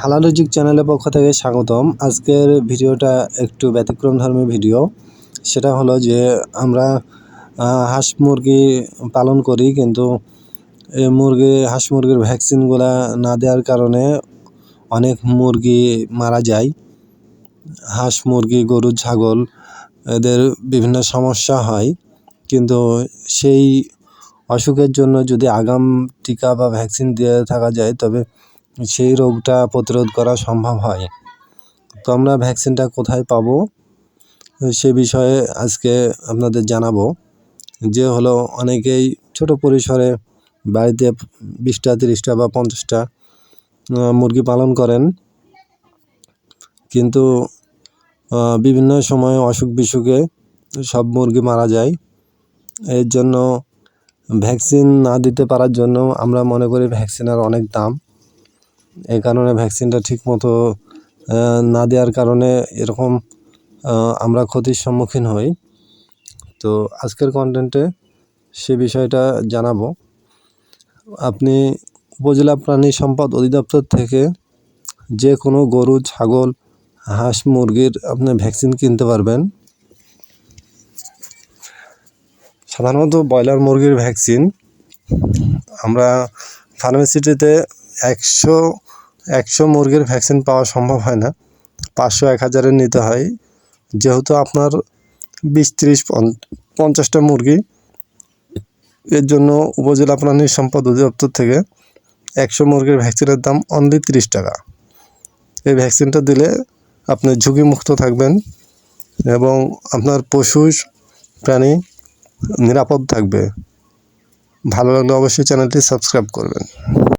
হালালজিক চ্যানেলের পক্ষ থেকে স্বাগতম। আজকের ভিডিওটা একটু ব্যতিক্রমধর্মী ভিডিও। সেটা হলো যে আমরা হাঁস মুরগি পালন করি, কিন্তু এই হাঁস মুরগির ভ্যাকসিনগুলা না দেওয়ার কারণে অনেক মুরগি মারা যায়। হাঁস মুরগি, গরু, ছাগল এদের বিভিন্ন সমস্যা হয়, কিন্তু সেই অসুখের জন্য যদি আগাম টিকা বা ভ্যাকসিন দিয়ে থাকা যায় তবে সেই রোগটা প্রতিরোধ করা সম্ভব হয়। তো আমরা ভ্যাকসিনটা কোথায় পাবো সে বিষয়ে আজকে আপনাদের জানাবো। যে হলো, অনেকেই ছোট পরিসরে বাড়িতে 20টা, 30টা বা 50টা মুরগি পালন করেন, কিন্তু বিভিন্ন সময়ে অসুখ বিসুখে সব মুরগি মারা যায়। এর জন্য ভ্যাকসিন না দিতে পারার জন্য আমরা মনে করি ভ্যাকসিনের অনেক দাম। এই কারণে ভ্যাকসিনটা ঠিকমতো না দেওয়ার কারণে এরকম আমরা ক্ষতির সম্মুখীন হই। তো আজকের কন্টেন্টে সে বিষয়টা জানাবো। আপনি উপজেলা প্রাণী সম্পদ অধিদপ্তর থেকে যে কোনো গরু, ছাগল, হাঁস মুরগির আপনি ভ্যাকসিন কিনতে পারবেন। সাধারণত ব্রয়লার মুরগির ভ্যাকসিন আমরা ফার্মেসিটিতে 100 মুরগির ভ্যাকসিন পাওয়া সম্ভব হয় না, 500-1000 নিতে হয়। যেহেতু আপনার 20-30-50টা মুরগি, এর জন্য উপজেলা প্রাণী সম্পদ অধিদপ্তর থেকে 100 মুরগির ভ্যাকসিনের দাম অনলি 30 টাকা। এই ভ্যাকসিনটা দিলে আপনি ঝুঁকিমুক্ত থাকবেন এবং আপনার পশু প্রাণী নিরাপদ থাকবে। ভালো লাগলে অবশ্যই চ্যানেলটি সাবস্ক্রাইব করবেন।